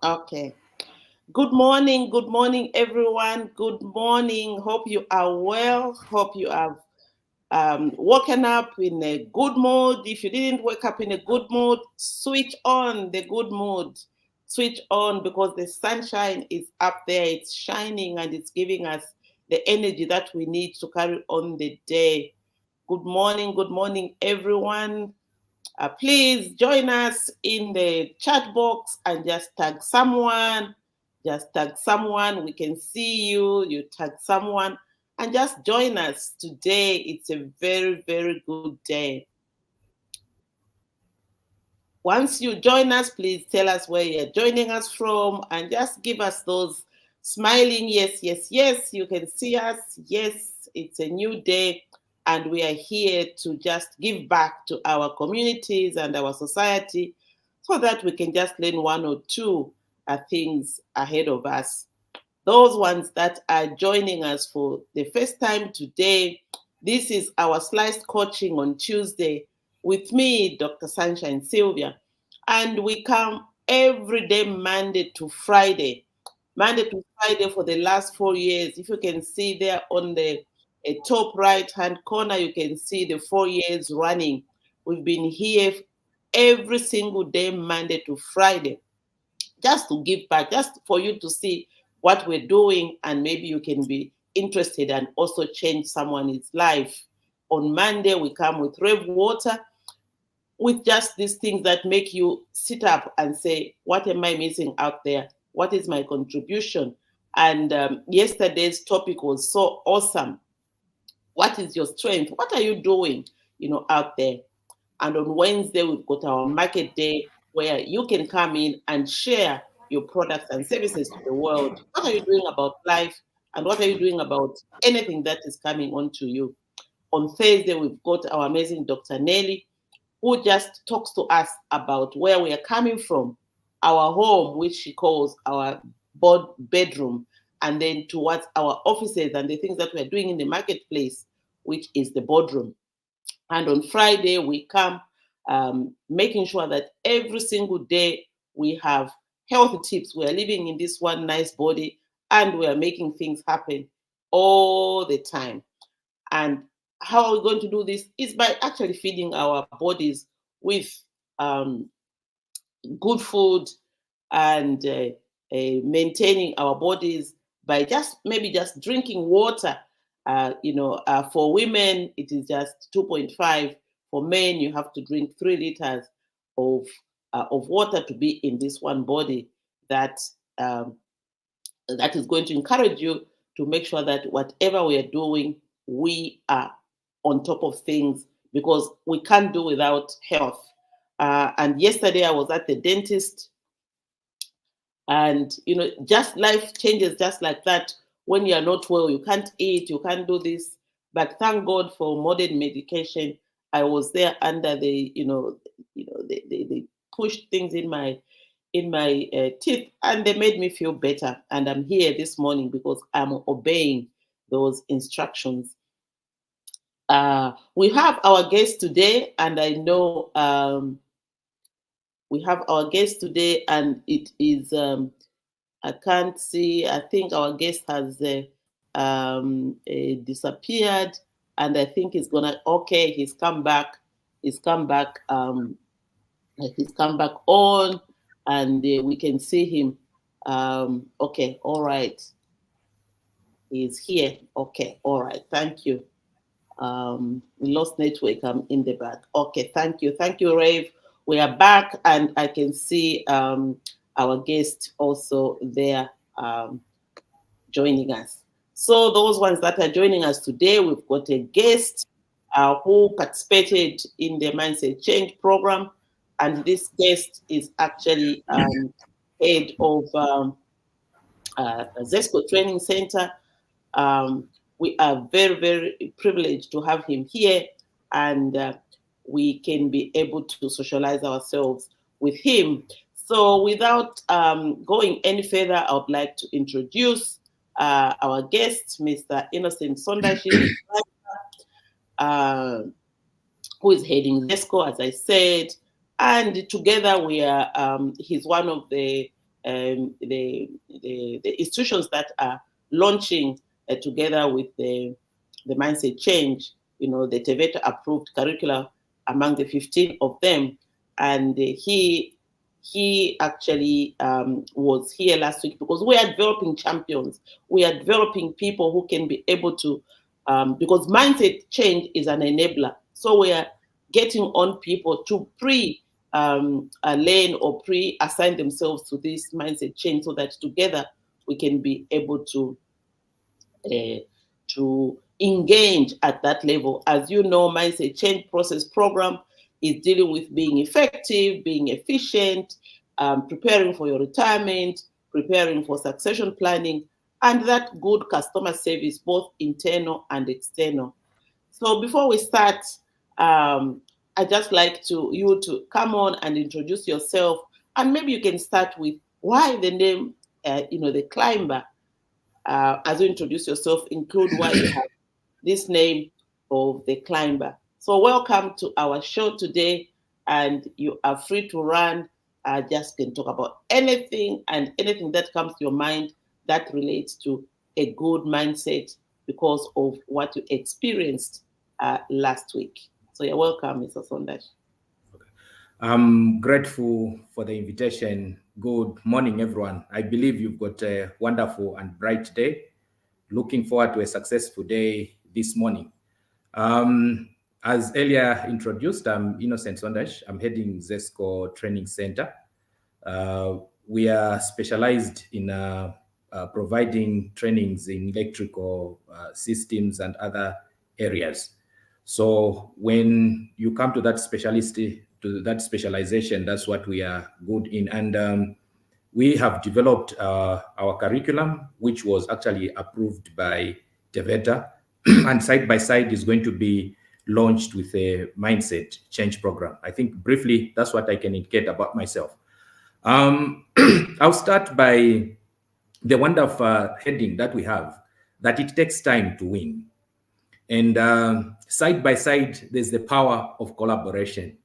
Okay. Good morning, everyone. Good morning. Hope you are well. Hope you have woken up in a good mood. If you didn't wake up in a good mood, switch on the good mood. Switch on because the sunshine is up there. It's shining and it's giving us the energy that we need to carry on the day. Good morning, everyone. Please join us in the chat box and just tag someone. Just tag someone. We can see you. You tag someone and just join us today. It's a very, very good day. Once you join us, please tell us where you're joining us from and just give us those smiling yes, yes, yes. You can see us. Yes, it's a new day and we are here to just give back to our communities and our society so that we can just learn one or two things ahead of us. Those ones that are joining us for the first time today, this is our sliced coaching on Tuesday with me, Dr. SunshineSylvia. And we come every day, Monday to Friday. Monday to Friday for the last 4 years. If you can see there on the top right hand corner, you can see the 4 years running. We've been here every single day, Monday to Friday, just to give back, just for you to see what we're doing, and maybe you can be interested and also change someone's life. On Monday, we come with Rev Water, with just these things that make you sit up and say, what am I missing out there? What is my contribution? And yesterday's topic was so awesome. What is your strength? What are you doing, out there? And on Wednesday, we've got our market day where you can come in and share your products and services to the world. What are you doing about life? And what are you doing about anything that is coming onto you? On Thursday, we've got our amazing Dr. Nelly, who just talks to us about where we are coming from, our home, which she calls our bedroom, and then towards our offices and the things that we are doing in the marketplace, which is the boardroom. And on Friday, we come making sure that every single day we have healthy tips. We are living in this one nice body and we are making things happen all the time. And how are we going to do this? Is by actually feeding our bodies with good food and maintaining our bodies by maybe just drinking water. For women, it is just 2.5. For men, you have to drink 3 liters of water to be in this one body that is going to encourage you to make sure that whatever we are doing, we are on top of things, because we can't do without health. And yesterday I was at the dentist, and just life changes just like that. When you are not well, you can't eat, you can't do this. But thank God for modern medication. I was there under they pushed things in my teeth, and they made me feel better. And I'm here this morning because I'm obeying those instructions. We have our guest today, and I know we have our guest today, and it is I can't see. I think our guest has disappeared, and I think he's gonna. Okay, he's come back. He's come back. He's come back on, and we can see him. Okay, all right. He's here. Okay, all right. Thank you. We lost network. I'm in the back. Okay, thank you. Thank you, Rave. We are back, and I can see our guest also there joining us. So those ones that are joining us today, we've got a guest who participated in the Mindset Change program, and this guest is actually head of ZESCO Training Center. We are very, very privileged to have him here, and we can be able to socialize ourselves with him. So without going any further, I would like to introduce our guest, Mr. Innocent Sondashi, who is heading ZESCO, as I said. And together we are, he's one of the the institutions that are launching together with the mindset change, the TVETA approved curricula among the 15 of them. And he actually was here last week because we are developing champions. We are developing people who can be able to, because mindset change is an enabler. So we are getting on people to learn or assign themselves to this mindset change so that together we can be able to engage at that level. As you know, mindset change process program is dealing with being effective, being efficient, preparing for your retirement, preparing for succession planning, and that good customer service, both internal and external. So before we start, I just like you to come on and introduce yourself, and maybe you can start with why the name, the climber. As you introduce yourself, include why you have this name of the climber. So welcome to our show today, and you are free to run. Just can talk about anything and anything that comes to your mind that relates to a good mindset because of what you experienced last week. So you're welcome, Mr. Sondashi. I'm grateful for the invitation. Good morning, everyone. I believe you've got a wonderful and bright day. Looking forward to a successful day this morning. As earlier introduced, I'm Innocent Sondashi. I'm heading ZESCO Training Center. We are specialized in providing trainings in electrical systems and other areas. So when you come to that specialization, that's what we are good in. And we have developed our curriculum, which was actually approved by TVETA, and side by side is going to be launched with a mindset change program. I think briefly, that's what I can indicate about myself. I'll start by the wonderful heading that we have, that it takes time to win. And side by side, there's the power of collaboration.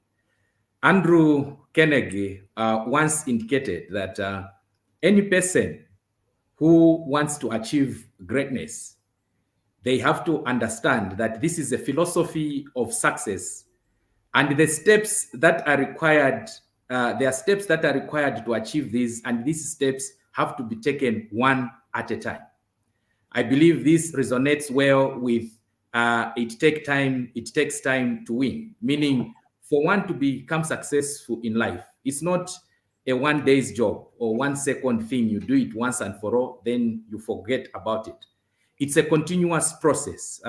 Andrew Carnegie once indicated that any person who wants to achieve greatness, they have to understand that this is a philosophy of success, and the steps that are required, there are steps that are required to achieve these, and these steps have to be taken one at a time. I believe this resonates well with it takes time to win, meaning for one to become successful in life, it's not a 1 day's job or 1 second thing. You do it once and for all, then you forget about it. It's a continuous process.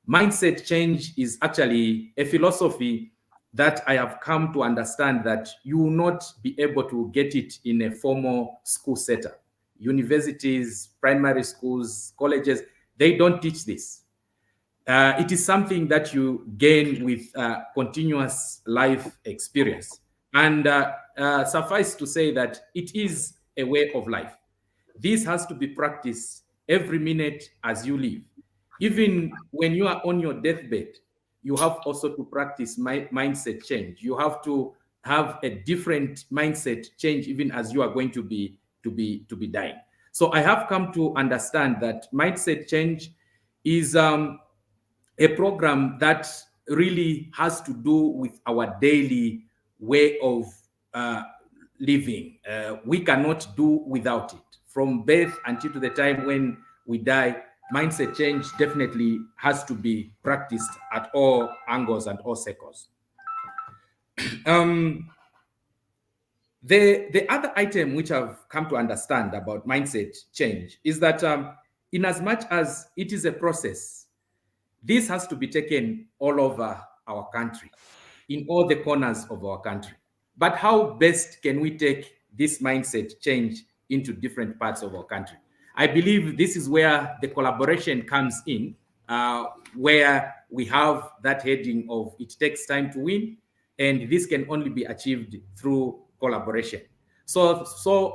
Mindset change is actually a philosophy that I have come to understand that you will not be able to get it in a formal school setup. Universities, primary schools, colleges, they don't teach this. It is something that you gain with continuous life experience. And suffice to say that it is a way of life. This has to be practiced every minute as you live. Even when you are on your deathbed, you have also to practice mindset change. You have to have a different mindset change even as you are going to be dying. So I have come to understand that mindset change is a program that really has to do with our daily way of living. We cannot do without it. From birth until to the time when we die, mindset change definitely has to be practiced at all angles and all circles. The other item which I've come to understand about mindset change is that in as much as it is a process, this has to be taken all over our country, in all the corners of our country. But how best can we take this mindset change into different parts of our country? I believe this is where the collaboration comes in, where we have that heading of it takes time to win, and this can only be achieved through collaboration. So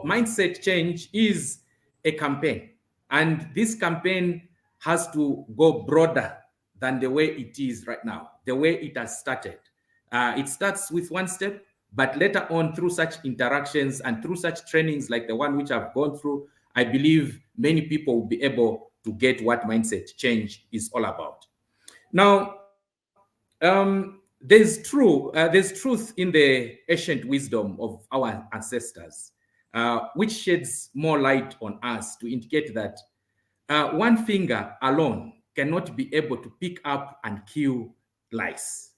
mindset change is a campaign, and this campaign has to go broader than the way it is right now, the way it has started. It starts with one step, But later on, through such interactions and through such trainings like the one which I've gone through, I believe many people will be able to get what mindset change is all about. Now, there's truth in the ancient wisdom of our ancestors, which sheds more light on us to indicate that one finger alone cannot be able to pick up and kill lice.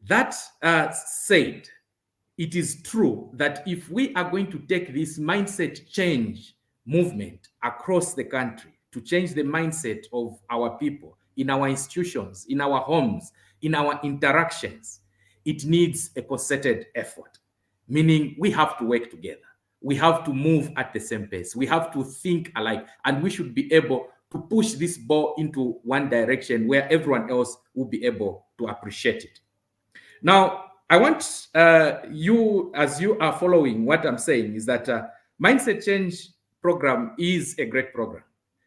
That said, it is true that if we are going to take this mindset change movement across the country to change the mindset of our people in our institutions, in our homes, in our interactions, it needs a concerted effort, meaning we have to work together. We have to move at the same pace. We have to think alike, and we should be able to push this ball into one direction where everyone else will be able to appreciate it. Now, I want you, as you are following what I'm saying, is that Mindset Change program is a great program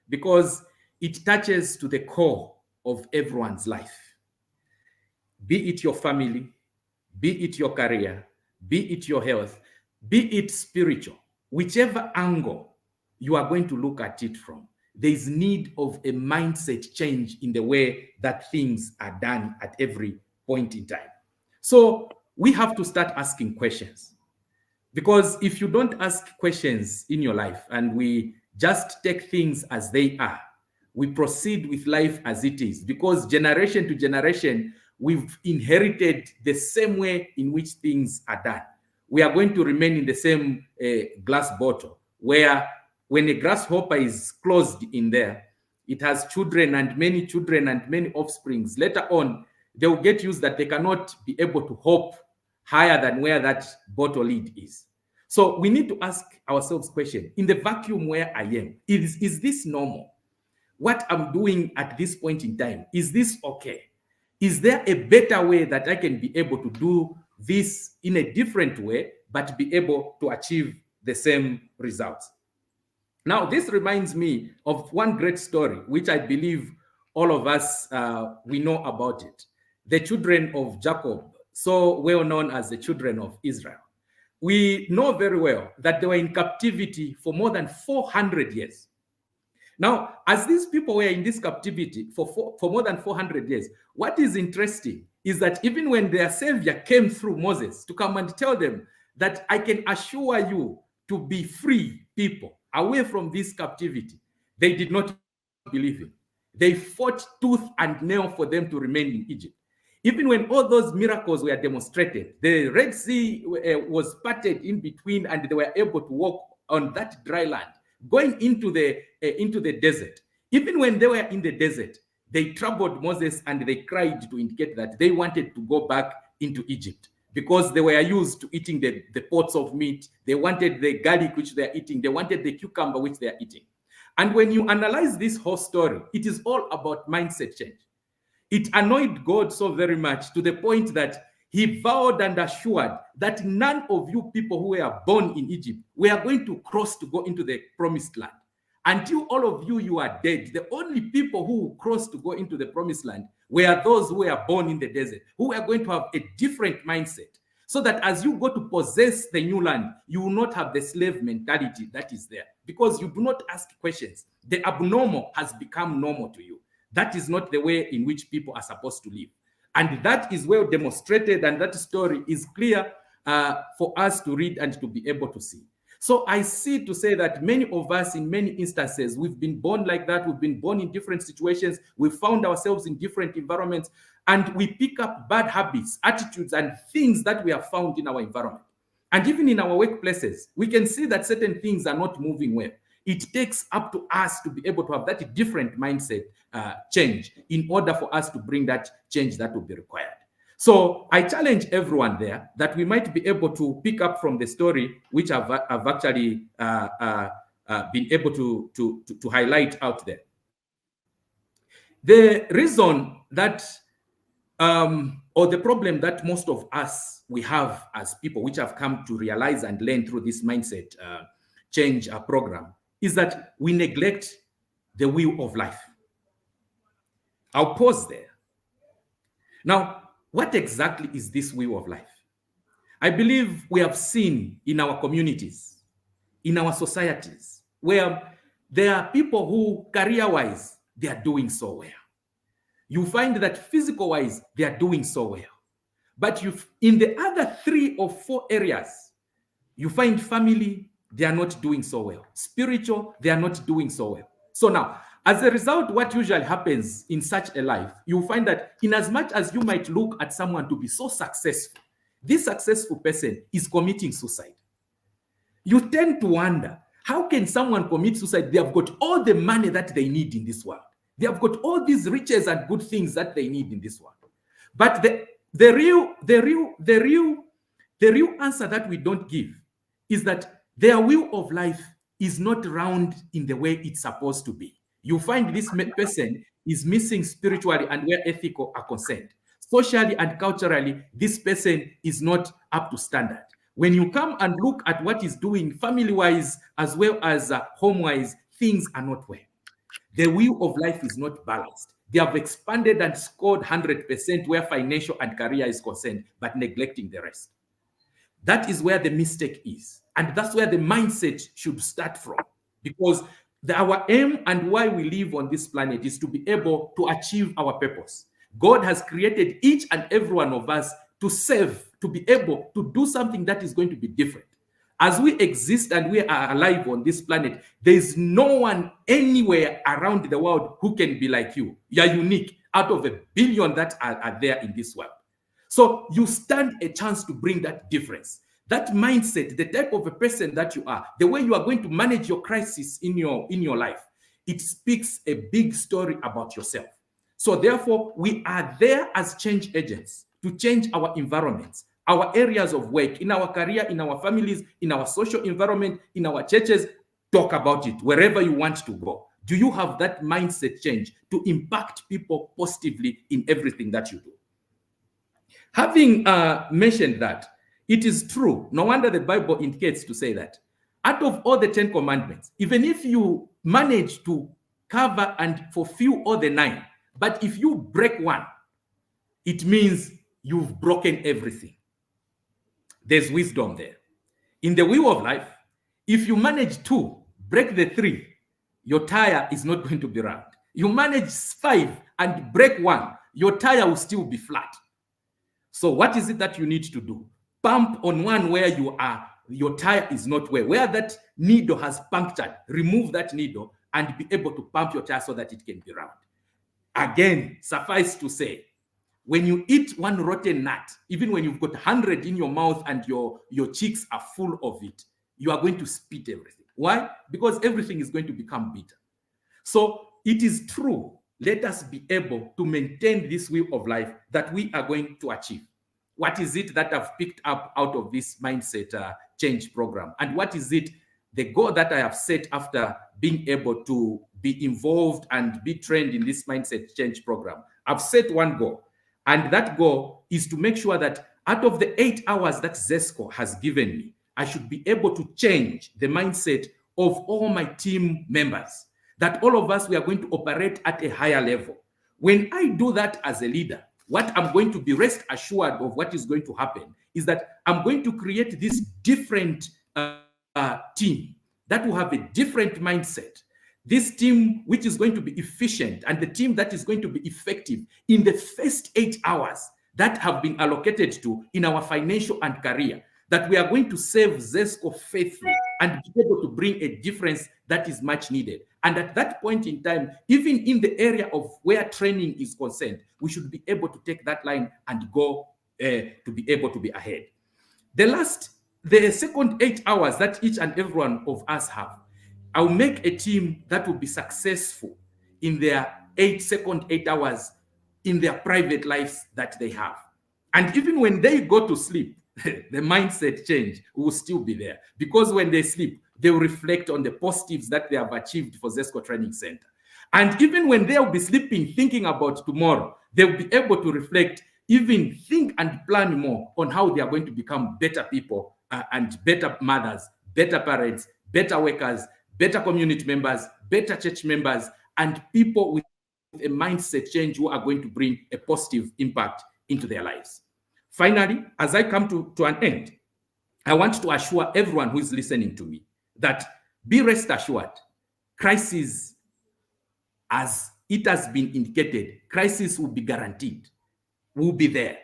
because it touches to the core of everyone's life. Be it your family, be it your career, be it your health, be it spiritual, whichever angle you are going to look at it from, there is need of a mindset change in the way that things are done at every point in time. So we have to start asking questions, because if you don't ask questions in your life and we just take things as they are, we proceed with life as it is, because generation to generation, we've inherited the same way in which things are done. We are going to remain in the same glass bottle, where when a grasshopper is closed in there, it has children and many offsprings. Later on, they will get used that they cannot be able to hop higher than where that bottle lid is. So we need to ask ourselves question, in the vacuum where I am, is this normal? What I'm doing at this point in time, is this okay? Is there a better way that I can be able to do this in a different way, but be able to achieve the same results? Now, this reminds me of one great story, which I believe all of us, we know about it. The children of Jacob, so well known as the children of Israel. We know very well that they were in captivity for more than 400 years. Now, as these people were in this captivity for more than 400 years, what is interesting is that even when their savior came through Moses to come and tell them that I can assure you to be free people away from this captivity, they did not believe him. They fought tooth and nail for them to remain in Egypt. Even when all those miracles were demonstrated, the Red Sea was parted in between and they were able to walk on that dry land, going into the desert. Even when they were in the desert, they troubled Moses and they cried to indicate that they wanted to go back into Egypt because they were used to eating the pots of meat. They wanted the garlic which they are eating. They wanted the cucumber which they are eating. And when you analyze this whole story, it is all about mindset change. It annoyed God so very much to the point that he vowed and assured that none of you people who were born in Egypt were going to cross to go into the promised land. Until all of you are dead, the only people who crossed to go into the promised land were those who were born in the desert, who are going to have a different mindset. So that as you go to possess the new land, you will not have the slave mentality that is there, because you do not ask questions. The abnormal has become normal to you. That is not the way in which people are supposed to live. And that is well demonstrated, and that story is clear for us to read and to be able to see. So I see to say that many of us, in many instances, we've been born like that. We've been born in different situations. We found ourselves in different environments, and we pick up bad habits, attitudes, and things that we have found in our environment. And even in our workplaces, we can see that certain things are not moving well. It takes up to us to be able to have that different mindset change in order for us to bring that change that will be required. So I challenge everyone there that we might be able to pick up from the story which I've actually been able to highlight out there. The reason that or the problem that most of us we have as people which have come to realize and learn through this mindset change program is that we neglect the wheel of life. I'll pause there. Now, what exactly is this wheel of life? I believe we have seen in our communities, in our societies, where there are people who career-wise, they are doing so well. You find that physical-wise, they are doing so well. But in the other 3 or 4 areas, you find family, they are not doing so well. Spiritual, they are not doing so well. So now, as a result, what usually happens in such a life, you find that in as much as you might look at someone to be so successful, this successful person is committing suicide. You tend to wonder, how can someone commit suicide? They have got all the money that they need in this world. They have got all these riches and good things that they need in this world. But the real answer that we don't give is that their will of life is not round in the way it's supposed to be. You find this person is missing spiritually and where ethical are concerned. Socially and culturally, this person is not up to standard. When you come and look at what he's doing family-wise as well as home-wise, things are not well. The wheel of life is not balanced. They have expanded and scored 100% where financial and career is concerned, but neglecting the rest. That is where the mistake is. And that's where the mindset should start from. Because our aim and why we live on this planet is to be able to achieve our purpose. God has created each and every one of us to serve, to be able to do something that is going to be different. As we exist and we are alive on this planet, there is no one anywhere around the world who can be like you. You are unique out of 1 billion that are there in this world. So you stand a chance to bring that difference. That mindset, the type of a person that you are, the way you are going to manage your crisis in your life, it speaks a big story about yourself. So therefore, we are there as change agents to change our environments, our areas of work, in our career, in our families, in our social environment, in our churches. Talk about it wherever you want to go. Do you have that mindset change to impact people positively in everything that you do? Having mentioned that, it is true. No wonder the Bible indicates to say that out of all the 10 commandments, even if you manage to cover and fulfill all the 9, but if you break one, it means you've broken everything. There's wisdom there. In the wheel of life, if you manage 2, break the 3, your tire is not going to be round. You manage 5 and break 1, your tire will still be flat. So what is it that you need to do? Pump on one where you are, your tire is not where that needle has punctured. Remove that needle and be able to pump your tire so that it can be round. Again, suffice to say, when you eat one rotten nut, even when you've got 100 in your mouth and your cheeks are full of it, you are going to spit everything. Why? Because everything is going to become bitter. So it is true. Let us be able to maintain this wheel of life that we are going to achieve. What is it that I've picked up out of this mindset change program? And what is it, the goal that I have set after being able to be involved and be trained in this mindset change program? I've set one goal. And that goal is to make sure that out of the 8 hours that ZESCO has given me, I should be able to change the mindset of all my team members. That all of us, we are going to operate at a higher level. When I do that as a leader, what I'm going to be rest assured of what is going to happen is that I'm going to create this different team that will have a different mindset. This team which is going to be efficient and the team that is going to be effective in the first 8 hours that have been allocated to in our financial and career, that we are going to serve ZESCO faithfully and be able to bring a difference that is much needed. And at that point in time, even in the area of where training is concerned, we should be able to take that line and go to be able to be ahead. The second 8 hours that each and every one of us have, I'll make a team that will be successful in their second 8 hours in their private lives that they have. And even when they go to sleep, the mindset change will still be there. Because when they sleep, they will reflect on the positives that they have achieved for ZESCO Training Center. And even when they'll be sleeping, thinking about tomorrow, they'll be able to reflect, even think and plan more on how they are going to become better people and better mothers, better parents, better workers, better community members, better church members, and people with a mindset change who are going to bring a positive impact into their lives. Finally, as I come to an end, I want to assure everyone who is listening to me that be rest assured, crisis, as it has been indicated, crisis will be guaranteed, will be there.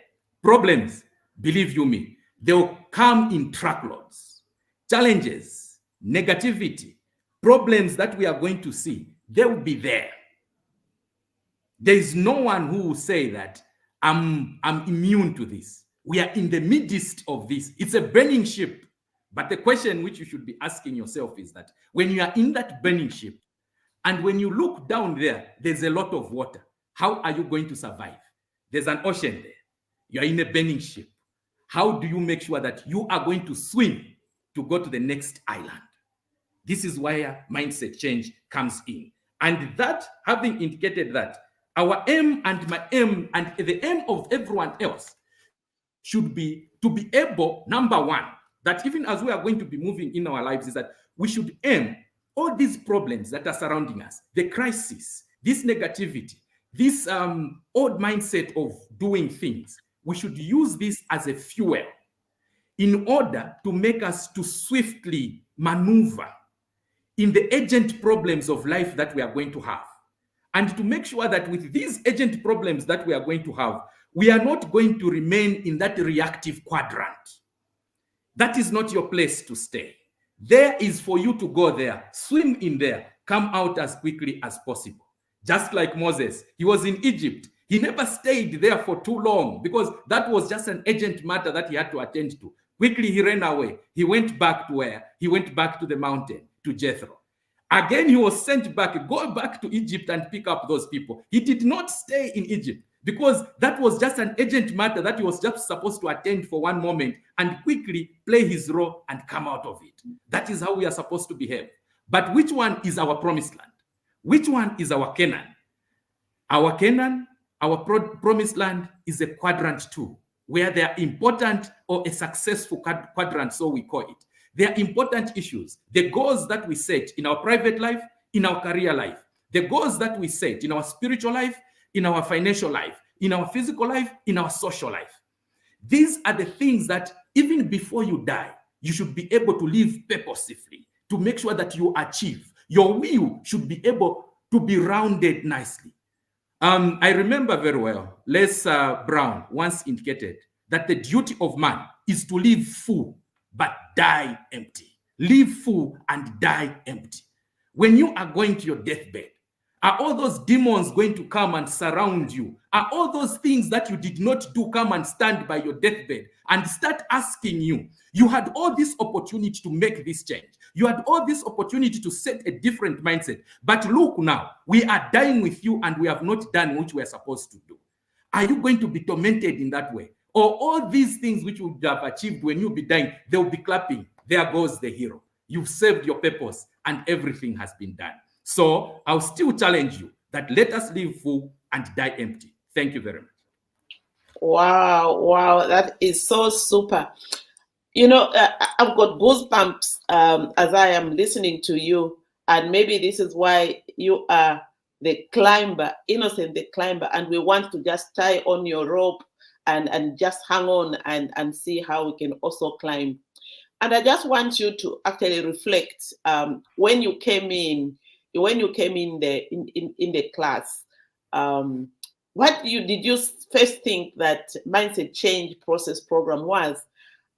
Problems, believe you me, they will come in truckloads. Challenges, negativity, problems that we are going to see, they will be there. There is no one who will say that I'm immune to this. We are in the midst of this. It's a burning ship. But the question which you should be asking yourself is that when you are in that burning ship, and when you look down there, there's a lot of water. How are you going to survive? There's an ocean there. You're in a burning ship. How do you make sure that you are going to swim to go to the next island? This is where mindset change comes in. And that, having indicated that, our aim and my aim and the aim of everyone else should be to be able, number one, that even as we are going to be moving in our lives, is that we should aim all these problems that are surrounding us, the crisis, this negativity, this old mindset of doing things, we should use this as a fuel in order to make us to swiftly maneuver in the urgent problems of life that we are going to have. And to make sure that with these urgent problems that we are going to have, we are not going to remain in that reactive quadrant. That is not your place to stay. There is for you to go there, swim in there, come out as quickly as possible. Just like Moses, he was in Egypt. He never stayed there for too long because that was just an urgent matter that he had to attend to. Quickly, he ran away. He went back to where? He went back to the mountain, to Jethro. Again, he was sent back, go back to Egypt and pick up those people. He did not stay in Egypt because that was just an urgent matter that he was just supposed to attend for one moment and quickly play his role and come out of it. That is how we are supposed to behave. But which one is our promised land? Which one is our Canaan? Our Canaan, our promised land is a quadrant 2, where they are important, or a successful quadrant, so we call it. They are important issues, the goals that we set in our private life, in our career life, the goals that we set in our spiritual life, in our financial life, in our physical life, in our social life. These are the things that even before you die, you should be able to live purposefully to make sure that you achieve. Your will should be able to be rounded nicely. I remember very well, Les Brown once indicated that the duty of man is to live full but die empty. Live full and die empty. When you are going to your deathbed, are all those demons going to come and surround you? Are all those things that you did not do come and stand by your deathbed and start asking you? You had all this opportunity to make this change. You had all this opportunity to set a different mindset. But look now, we are dying with you and we have not done what we are supposed to do. Are you going to be tormented in that way? Or all these things which you would have achieved when you'll be dying, they'll be clapping. There goes the hero. You've served your purpose and everything has been done. So I'll still challenge you that let us live full and die empty. Thank you very much. Wow, that is so super. You know, I've got goosebumps as I am listening to you, and maybe this is why you are the climber, innocent the climber, and we want to just tie on your rope and just hang on and see how we can also climb. And I just want you to actually reflect when you came in the class. What did you first think that mindset change process program was,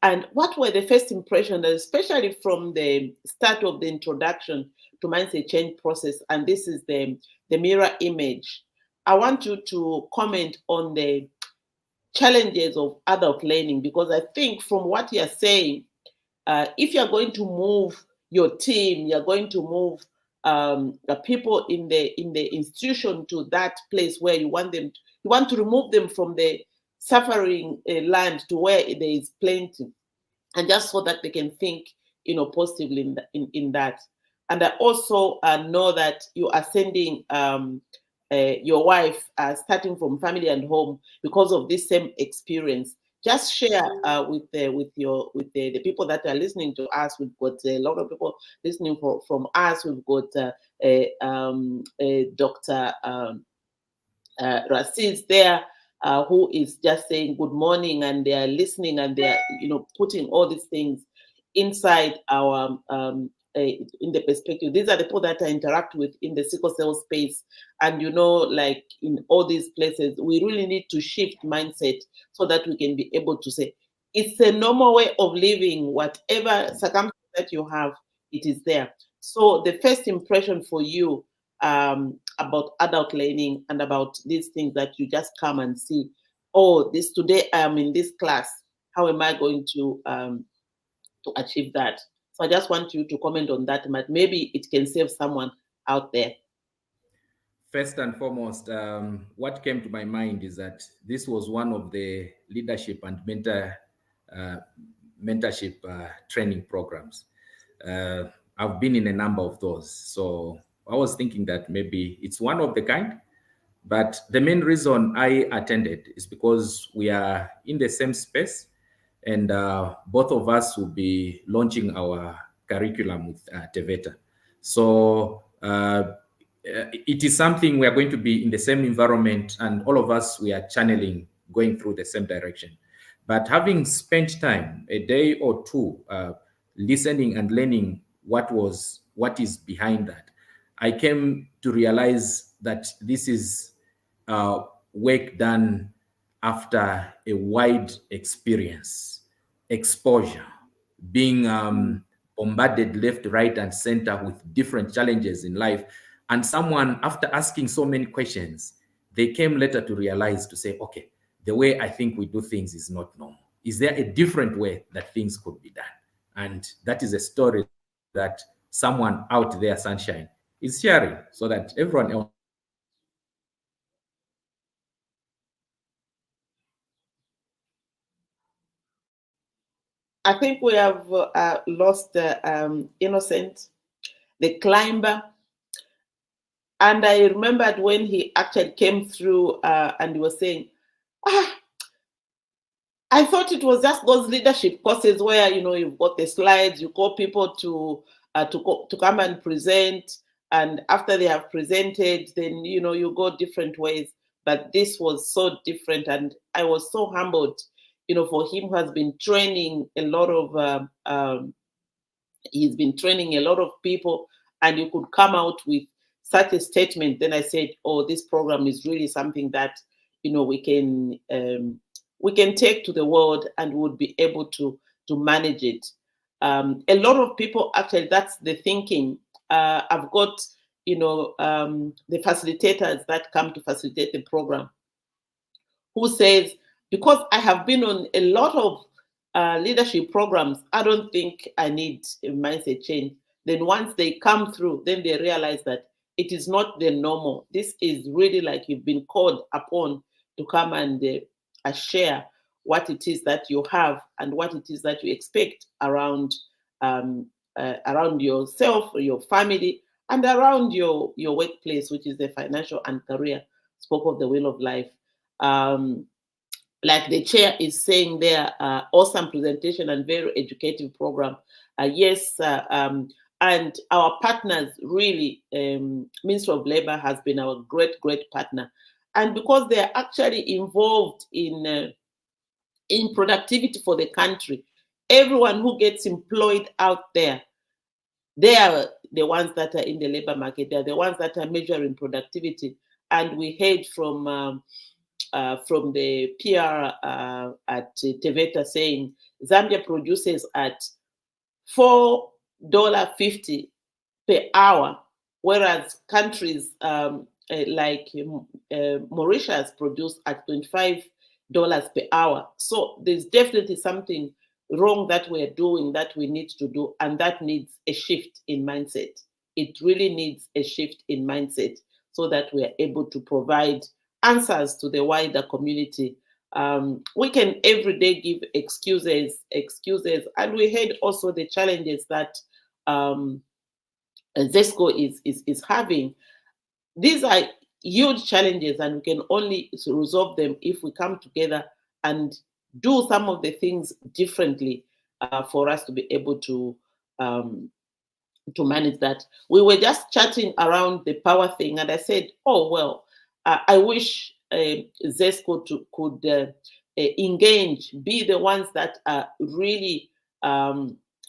and what were the first impressions, especially from the start of the introduction to mindset change process? And this is the mirror image. I want you to comment on the challenges of adult learning, because I think from what you're saying, if you're going to move your team, you're going to move the people in the institution to that place where you want them. You want to remove them from the suffering land to where there is plenty, and just so that they can think, positively in that. And I also know that you are sending your wife starting from family and home because of this same experience. Just share with the people that are listening to us. We've got a lot of people listening from us. We've got Dr. Rasid there. who is just saying good morning, and they are listening, and they are, putting all these things inside our in the perspective. These are the people that I interact with in the sickle cell space, and like in all these places, we really need to shift mindset so that we can be able to say it's a normal way of living. Whatever circumstance that you have, it is there. So the first impression for you about adult learning and about these things that you just come and see, oh, this today I am in this class. How am I going to achieve that? So I just want you to comment on that, but maybe it can save someone out there. First and foremost, what came to my mind is that this was one of the leadership and mentorship training programs. I've been in a number of those, so I was thinking that maybe it's one of the kind. But the main reason I attended is because we are in the same space, and both of us will be launching our curriculum with TVETA. So it is something we are going to be in the same environment, and all of us, we are channeling, going through the same direction. But having spent time, a day or two, listening and learning what is behind that, I came to realize that this is work done after a wide experience, exposure, being bombarded left, right, and center with different challenges in life. And someone, after asking so many questions, they came later to realize, to say, okay, the way I think we do things is not normal. Is there a different way that things could be done? And that is a story that someone out there, Sunshine, is sharing, so that everyone else. I think we have lost Innocent, the climber. And I remembered when he actually came through and he was saying, I thought it was just those leadership courses where, you've got the slides, you call people to come and present. And after they have presented, then, you go different ways. But this was so different. And I was so humbled, for him who has been training a lot of, he's been training a lot of people, and you could come out with such a statement. Then I said, oh, this program is really something that, we can take to the world and would be able to manage it. A lot of people, actually, that's the thinking. I've got, the facilitators that come to facilitate the program, who says, because I have been on a lot of leadership programs, I don't think I need a mindset change. Then once they come through, then they realize that it is not the normal. This is really like you've been called upon to come and share what it is that you have and what it is that you expect around yourself, your family, and around your workplace, which is the financial and career spoke of the wheel of life. Like the chair is saying there, awesome presentation and very educative program. Yes, and our partners really, Ministry of Labor has been our great partner. And because they are actually involved in productivity for the country, everyone who gets employed out there, they are the ones that are in the labor market. They are the ones that are measuring productivity. And we heard from the PR at TVETA saying Zambia produces at $4.50 per hour, whereas countries like Mauritius produce at $25 per hour. So there's definitely something wrong that we're doing that we need to do, and that needs a shift in mindset. It really needs a shift in mindset so that we are able to provide answers to the wider community. We can every day give excuses, and we had also the challenges that ZESCO is having. These are huge challenges, and we can only resolve them if we come together and do some of the things differently for us to be able to manage that. We were just chatting around the power thing, and I said, oh, well, I wish ZESCO could engage, be the ones that are really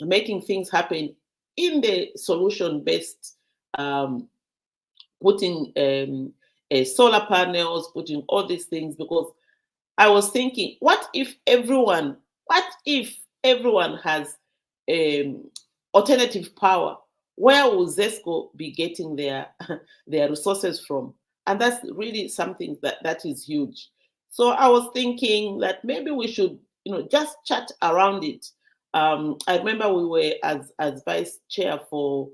making things happen in the solution-based, putting solar panels, putting all these things. Because I was thinking, what if everyone has alternative power? Where will ZESCO be getting their resources from? And that's really something that is huge. So I was thinking that maybe we should, just chat around it. I remember we were as vice chair for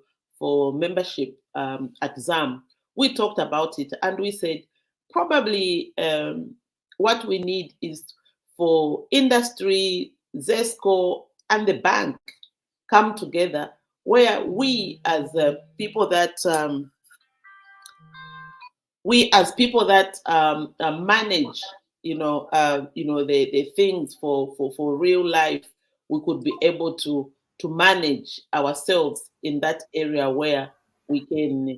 membership at ZAM. We talked about it and we said probably what we need is for industry, ZESCO, and the bank come together, where we as people that manage, the things for real life, we could be able to manage ourselves in that area where we can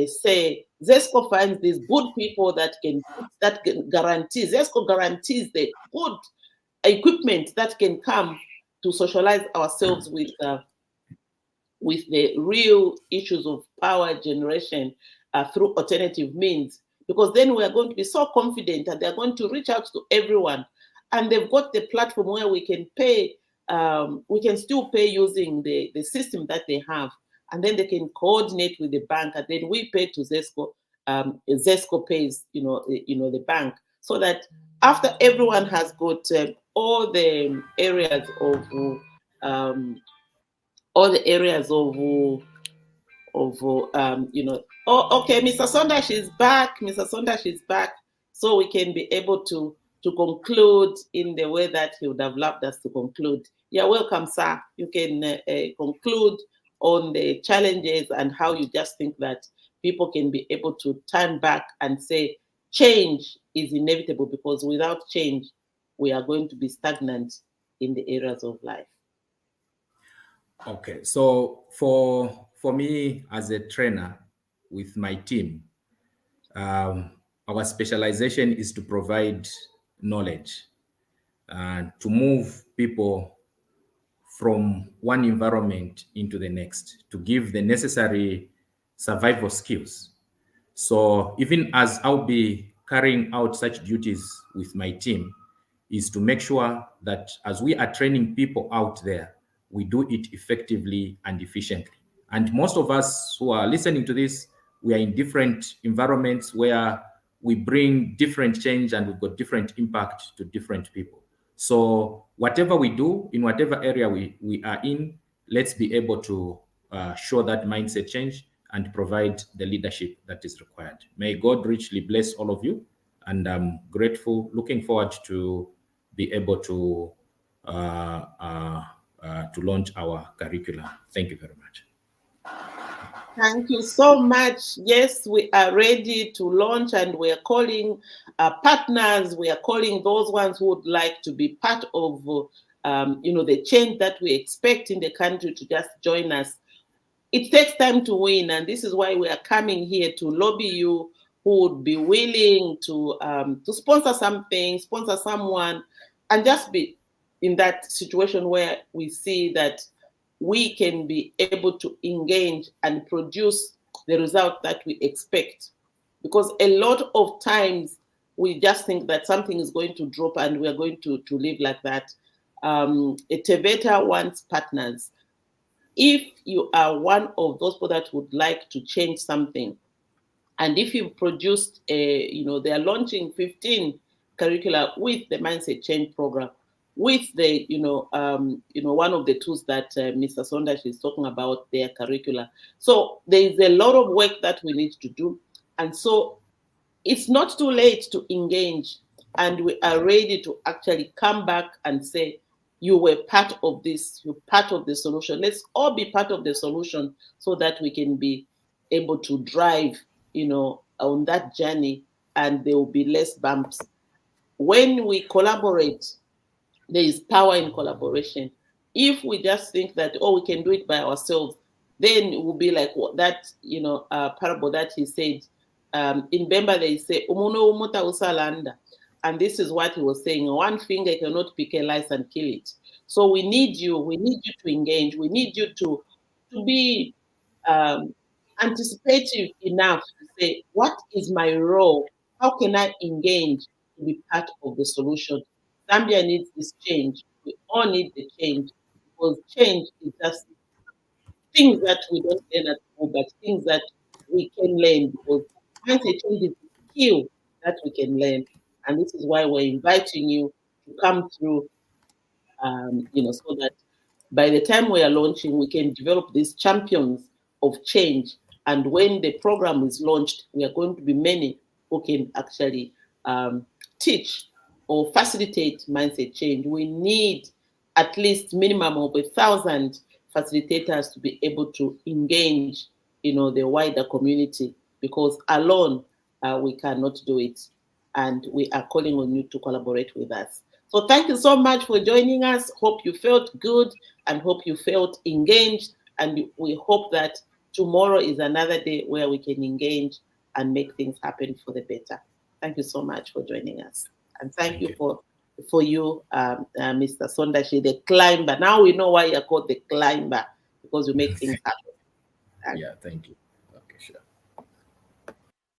say ZESCO finds these good people that can guarantee. ZESCO guarantees the good equipment that can come to socialize ourselves with the real issues of power generation through alternative means, because then we are going to be so confident and they're going to reach out to everyone, and they've got the platform where we can pay, we can still pay using the system that they have, and then they can coordinate with the bank, and then we pay to ZESCO. ZESCO pays, the bank, so that after everyone has got all the areas of oh, okay, Mr. Sondashi is back. Mr. Sondashi is back, so we can be able to conclude in the way that he would have loved us to conclude. You're welcome, sir. You can conclude on the challenges and how you just think that people can be able to turn back and say change is inevitable, because without change, we are going to be stagnant in the areas of life. Okay, so for me as a trainer with my team, our specialization is to provide knowledge and to move people from one environment into the next, to give the necessary survival skills. So even as I'll be carrying out such duties with my team, is to make sure that as we are training people out there, we do it effectively and efficiently. And most of us who are listening to this, we are in different environments where we bring different change and we've got different impact to different people. So whatever we do in whatever area we are in, let's be able to show that mindset change and provide the leadership that is required. May God richly bless all of you. And I'm grateful, looking forward to be able to launch our curriculum. Thank you very much. Thank you so much. Yes, we are ready to launch, and we are calling partners. We are calling those ones who would like to be part of, the change that we expect in the country to just join us. It takes time to win, and this is why we are coming here to lobby you who would be willing to sponsor something, sponsor someone, and just be in that situation where we see that we can be able to engage and produce the result that we expect. Because a lot of times we just think that something is going to drop and we are going to live like that. Teveta wants partners. If you are one of those people that would like to change something, and if you've produced they are launching 15 curricula with the Mindset Change program, with the, one of the tools that Mr. Sondashi is talking about, their curricula. So there is a lot of work that we need to do. And so it's not too late to engage. And we are ready to actually come back and say, you were part of this, you're part of the solution. Let's all be part of the solution so that we can be able to drive, on that journey, and there will be less bumps. When we collaborate, there is power in collaboration. If we just think that, we can do it by ourselves, then it will be like that, parable that he said, in Bemba they say umuno umuta usalanda, and this is what he was saying. One finger cannot pick a lice and kill it. So we need you. We need you to engage. We need you to be anticipative enough to say, what is my role? How can I engage to be part of the solution? Zambia needs this change. We all need the change, because change is just things that we don't learn at home, but things that we can learn, because mindset change is a skill that we can learn. And this is why we're inviting you to come through, so that by the time we are launching, we can develop these champions of change. And when the program is launched, we are going to be many who can actually teach or facilitate mindset change. We need at least minimum of 1,000 facilitators to be able to engage, the wider community, because alone we cannot do it. And we are calling on you to collaborate with us. So thank you so much for joining us. Hope you felt good and hope you felt engaged. And we hope that tomorrow is another day where we can engage and make things happen for the better. Thank you so much for joining us. And thank you for you, Mr. Sondashi, the climber. Now we know why you're called the climber, because you make things happen. Yeah, thank you. Okay, sure.